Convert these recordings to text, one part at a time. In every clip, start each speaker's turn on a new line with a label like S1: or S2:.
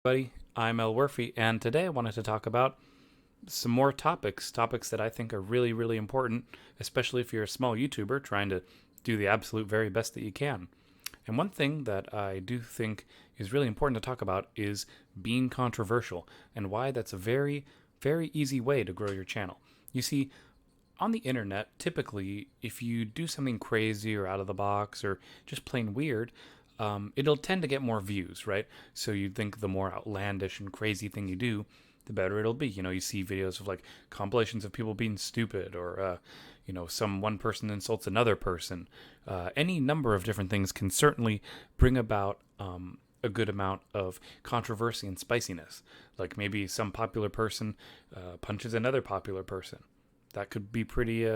S1: Buddy, I'm Elwirfy, and today I wanted to talk about some more topics that I think are really, really important, especially if you're a small YouTuber trying to do the absolute very best that you can. And one thing that I do think is really important to talk about is being controversial and why that's a very, very easy way to grow your channel. You see, on the internet, typically, if you do something crazy or out of the box or just plain weird, it'll tend to get more views, right? So you'd think the more outlandish and crazy thing you do, the better it'll be. You see videos of like compilations of people being stupid, or some one person insults another person. Any number of different things can certainly bring about a good amount of controversy and spiciness. Like maybe some popular person punches another popular person. That could be pretty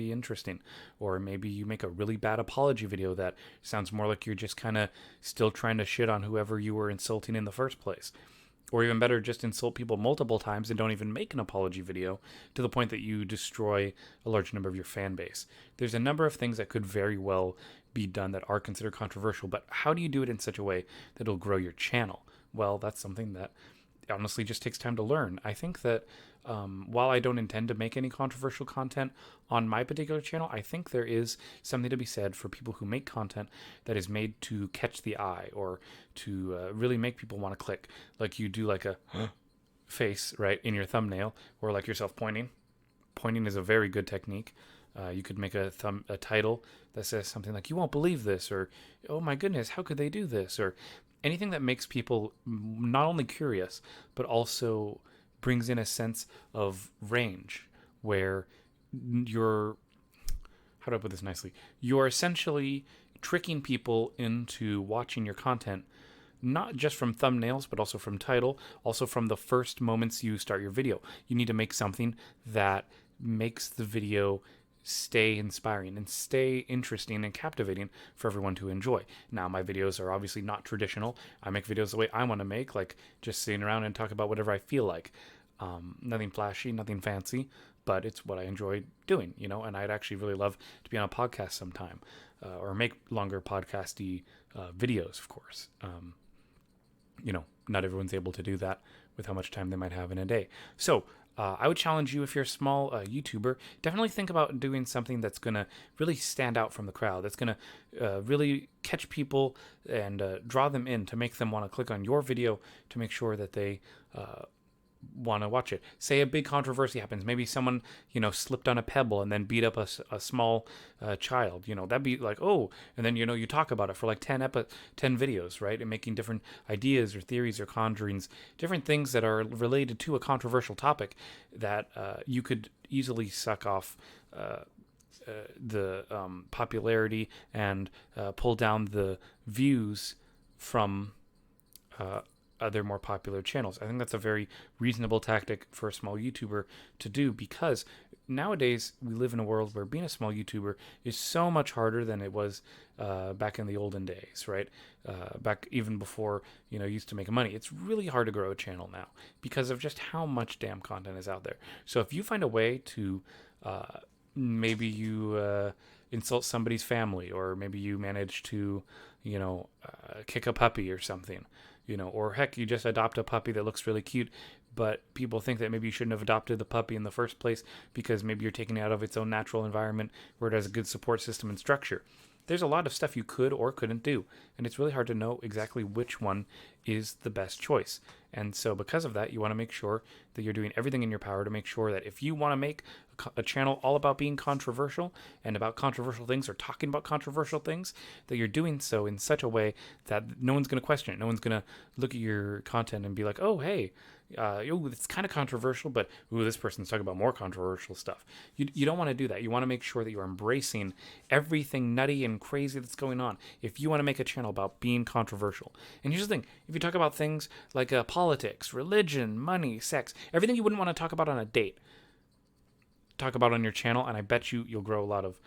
S1: interesting. Or maybe you make a really bad apology video that sounds more like you're just kind of still trying to shit on whoever you were insulting in the first place. Or even better, just insult people multiple times and don't even make an apology video to the point that you destroy a large number of your fan base. There's a number of things that could very well be done that are considered controversial, but how do you do it in such a way that it'll grow your channel? Well, that's something that honestly just takes time to learn. I think that while I don't intend to make any controversial content on my particular channel, I think there is something to be said for people who make content that is made to catch the eye or to really make people want to click. Like you do like a face, right, in your thumbnail, or like yourself pointing. Pointing is a very good technique. You could make a title that says something like "You won't believe this," or "Oh my goodness, how could they do this?" or anything that makes people not only curious but also brings in a sense of range, where you're, how do I put this nicely? You're essentially tricking people into watching your content, not just from thumbnails, but also from title, also from the first moments you start your video. You need to make something that makes the video stay inspiring and stay interesting and captivating for everyone to enjoy. Now, my videos are obviously not traditional. I make videos the way I want to make, like just sitting around and talk about whatever I feel like. Nothing flashy, nothing fancy, but it's what I enjoy doing, and I'd actually really love to be on a podcast sometime, or make longer podcasty videos, of course. Not everyone's able to do that with how much time they might have in a day. So I would challenge you, if you're a small YouTuber, definitely think about doing something that's going to really stand out from the crowd, that's going to really catch people and draw them in, to make them want to click on your video, to make sure that they want to watch it. Say a big controversy happens. Maybe someone, slipped on a pebble and then beat up a small child. That'd be like, oh, and then, you talk about it for like 10 videos, right? And making different ideas or theories or conjurings, different things that are related to a controversial topic that you could easily suck off the popularity and pull down the views from other more popular channels. I think that's a very reasonable tactic for a small YouTuber to do, because nowadays we live in a world where being a small YouTuber is so much harder than it was back in the olden days, right? Back even before, you used to make money. It's really hard to grow a channel now because of just how much damn content is out there. So if you find a way to maybe you insult somebody's family, or maybe you manage to, kick a puppy or something, or heck, you just adopt a puppy that looks really cute, but people think that maybe you shouldn't have adopted the puppy in the first place because maybe you're taking it out of its own natural environment where it has a good support system and structure. There's a lot of stuff you could or couldn't do, and it's really hard to know exactly which one is the best choice. And so because of that, you want to make sure that you're doing everything in your power to make sure that if you want to make a channel all about being controversial and about controversial things, or talking about controversial things, that you're doing so in such a way that no one's going to question it. No one's going to look at your content and be like, oh, hey, it's kind of controversial, but this person's talking about more controversial stuff. You don't want to do that. You want to make sure that you're embracing everything nutty and crazy that's going on if you want to make a channel about being controversial. And here's the thing: if you talk about things like politics, religion, money, sex, everything you wouldn't want to talk about on a date, talk about on your channel, and I bet you'll grow a lot of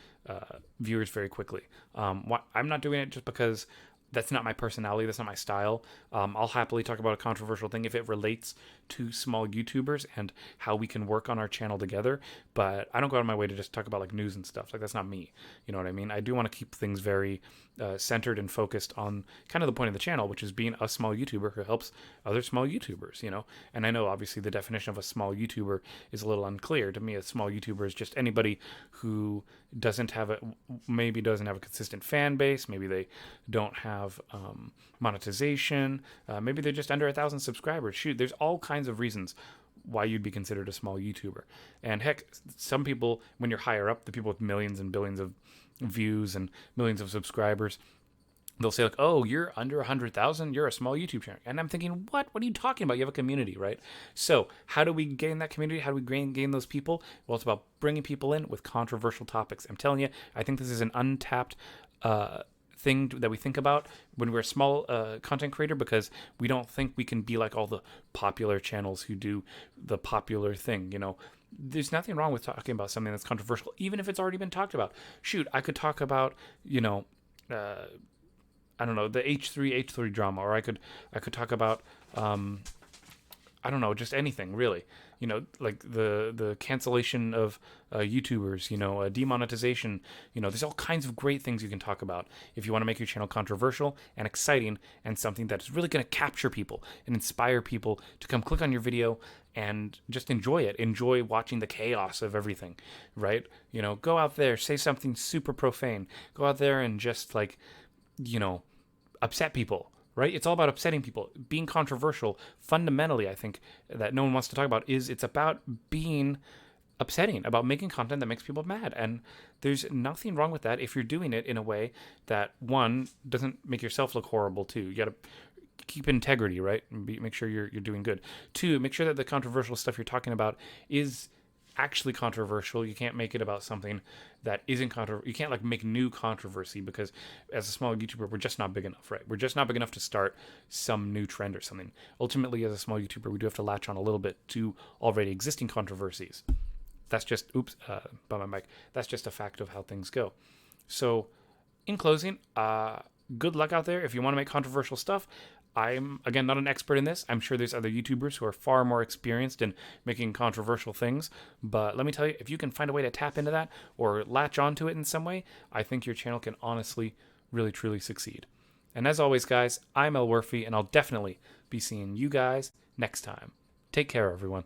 S1: viewers very quickly. I'm not doing it just because that's not my personality, that's not my style. I'll happily talk about a controversial thing if it relates to small YouTubers and how we can work on our channel together, but I don't go out of my way to just talk about like news and stuff. Like, that's not me. You know what I mean? I do want to keep things very centered and focused on kind of the point of the channel, which is being a small YouTuber who helps other small YouTubers, And I know obviously the definition of a small YouTuber is a little unclear. To me, a small YouTuber is just anybody who maybe doesn't have a consistent fan base. Maybe they don't have monetization. Maybe they're just under 1,000 subscribers. Shoot, there's all kinds of reasons why you'd be considered a small YouTuber. And heck, some people, when you're higher up, the people with millions and billions of views and millions of subscribers, they'll say like, oh, you're under 100,000, you're a small YouTube channel. And I'm thinking, what are you talking about? You have a community, right? So how do we gain that community? How do we gain those people? Well, it's about bringing people in with controversial topics. I'm telling you, I think this is an untapped thing that we think about when we're a small content creator, because we don't think we can be like all the popular channels who do the popular thing. There's nothing wrong with talking about something that's controversial, even if it's already been talked about. Shoot, I could talk about, I don't know, the H3 drama, or I could talk about, I don't know, just anything really. Like the cancellation of YouTubers, demonetization. There's all kinds of great things you can talk about if you want to make your channel controversial and exciting and something that's really going to capture people and inspire people to come click on your video and just enjoy it. Enjoy watching the chaos of everything, right? Go out there, say something super profane. Go out there and just upset people. Right? It's all about upsetting people. Being controversial, fundamentally, I think, that no one wants to talk about, it's about being upsetting, about making content that makes people mad. And there's nothing wrong with that if you're doing it in a way that, one, doesn't make yourself look horrible, too. You got to keep integrity, right? Make sure you're doing good. Two, make sure that the controversial stuff you're talking about is actually controversial. You can't make it about something that isn't controversial. You can't make new controversy, because as a small YouTuber, we're just not big enough, right? We're just not big enough to start some new trend or something. Ultimately, as a small YouTuber, we do have to latch on a little bit to already existing controversies. That's just, by my mic. That's just a fact of how things go. So, in closing, good luck out there if you want to make controversial stuff. I'm, again, not an expert in this. I'm sure there's other YouTubers who are far more experienced in making controversial things. But let me tell you, if you can find a way to tap into that or latch onto it in some way, I think your channel can honestly, really, truly succeed. And as always, guys, I'm Elwirfy, and I'll definitely be seeing you guys next time. Take care, everyone.